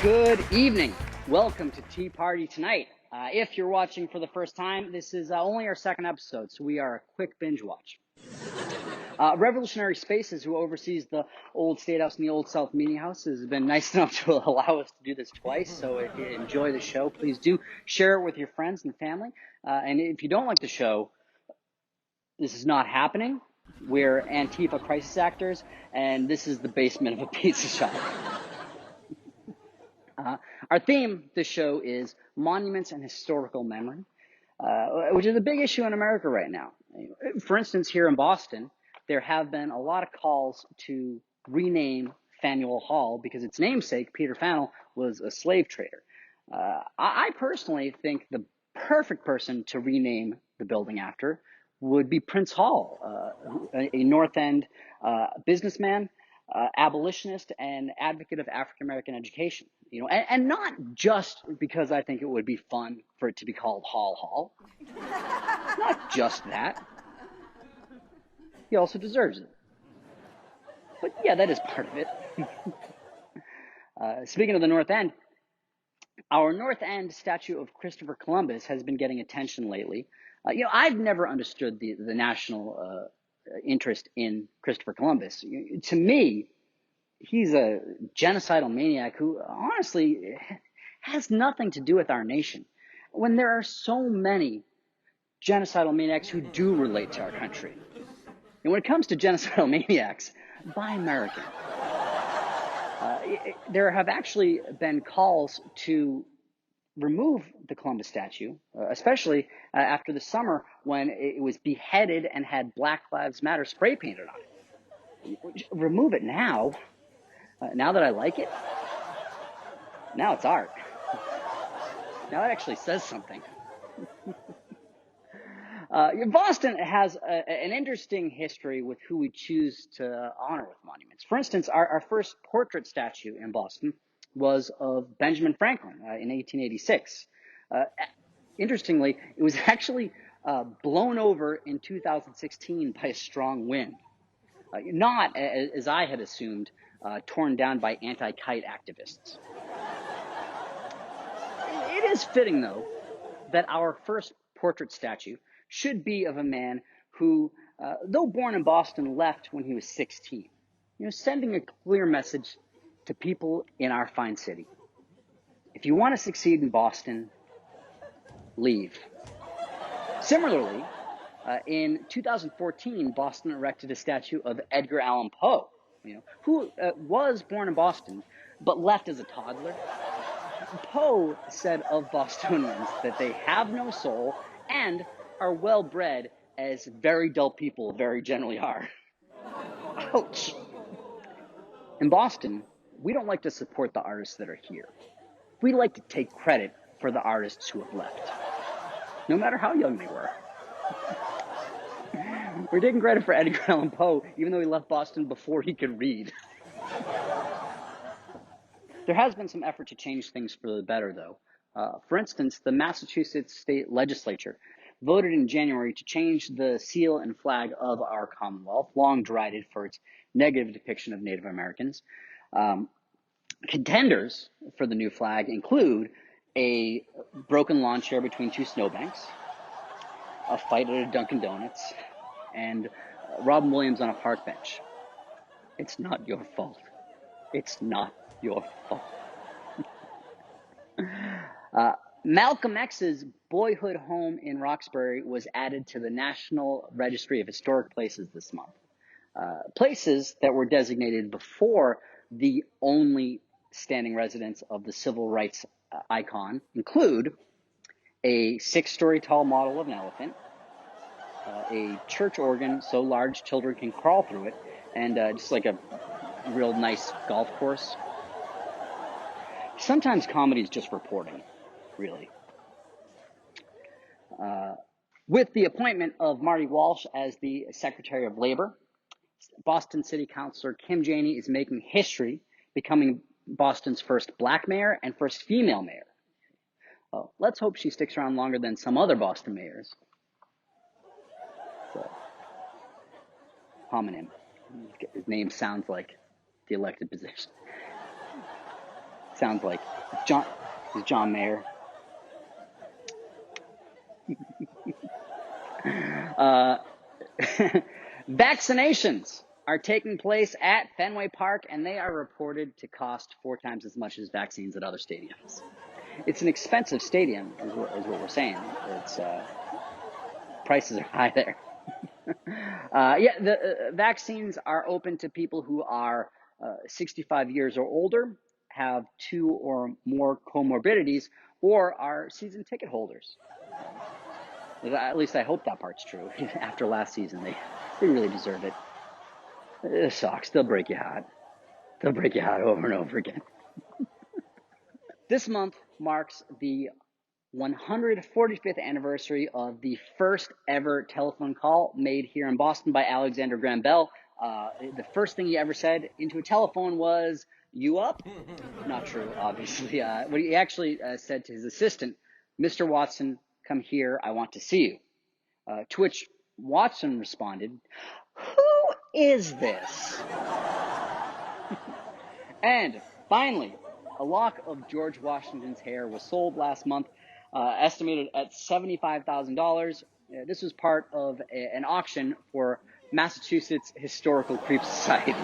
Good evening. Welcome to Tea Party Tonight. If you're watching for the first time, this is only our second episode, so we are a quick binge watch. Revolutionary Spaces, who oversees the Old State House and the Old South Meeting House, has been nice enough to allow us to do this twice. So if you enjoy the show, please do share it with your friends and family. And if you don't like the show, this is not happening. We're Antifa crisis actors, and this is the basement of a pizza shop. Our theme this show is monuments and historical memory, which is a big issue in America right now. For instance, here in Boston, there have been a lot of calls to rename Faneuil Hall because its namesake, Peter Faneuil, was a slave trader. I personally think the perfect person to rename the building after would be Prince Hall, a North End businessman, abolitionist, and advocate of African American education. And not just because I think it would be fun for it to be called Hall Hall. Not just that. He also deserves it. But yeah, that is part of it. Speaking of the North End, our North End statue of Christopher Columbus has been getting attention lately. I've never understood the national interest in Christopher Columbus. To me, he's a genocidal maniac who honestly has nothing to do with our nation. When there are so many genocidal maniacs who do relate to our country. And when it comes to genocidal maniacs, buy American. There have actually been calls to remove the Columbus statue, especially after the summer when it was beheaded and had Black Lives Matter spray painted on it. Remove it now. Now that I like it, now it's art. Now it actually says something. Boston has an interesting history with who we choose to honor with monuments. For instance, our first portrait statue in Boston was of Benjamin Franklin in 1886. Interestingly, it was actually blown over in 2016 by a strong wind. Not, as I had assumed, torn down by anti-kite activists. It is fitting, though, that our first portrait statue should be of a man who, though born in Boston, left when he was 16. Sending a clear message to people in our fine city. If you want to succeed in Boston, leave. Similarly, in 2014, Boston erected a statue of Edgar Allan Poe, who was born in Boston, but left as a toddler. Poe said of Bostonians that they have no soul and are well bred, as very dull people very generally are. Ouch. In Boston, we don't like to support the artists that are here. We like to take credit for the artists who have left, no matter how young they were. We're taking credit for Edgar Allan Poe, even though he left Boston before he could read. There has been some effort to change things for the better, though. For instance, the Massachusetts state legislature voted in January to change the seal and flag of our Commonwealth, long derided for its negative depiction of Native Americans. Contenders for the new flag include a broken lawn chair between two snowbanks, a fight at a Dunkin' Donuts, and Robin Williams on a park bench. It's not your fault. It's not your fault. Malcolm X's boyhood home in Roxbury was added to the National Registry of Historic Places this month. Places that were designated before the only standing residence of the civil rights icon include a 6-story tall model of an elephant, a church organ so large children can crawl through it, and just like a real nice golf course. Sometimes comedy is just reporting, really. With the appointment of Marty Walsh as the Secretary of Labor, Boston City Councilor Kim Janey is making history, becoming Boston's first black mayor and first female mayor. Well, let's hope she sticks around longer than some other Boston mayors. So, homonym. His name sounds like the elected position. sounds like. John, he's John Mayer. Vaccinations are taking place at Fenway Park, and they are reported to cost 4 times as much as vaccines at other stadiums. It's an expensive stadium, is what we're saying. It's prices are high there. The vaccines are open to people who are 65 years or older, have 2 or more comorbidities, or are season ticket holders. At least I hope that part's true. After last season, they really deserve it. The Sox, they'll break you hot. They'll break you hot over and over again. This month marks the 145th anniversary of the first ever telephone call made here in Boston by Alexander Graham Bell. The first thing he ever said into a telephone was, "You up?" Not true, obviously. What he actually said to his assistant, "Mr. Watson, come here, I want to see you." To which Watson responded, "Who is this?" And finally, a lock of George Washington's hair was sold last month, estimated at $75,000. This was part of an auction for Massachusetts Historical Creep Society.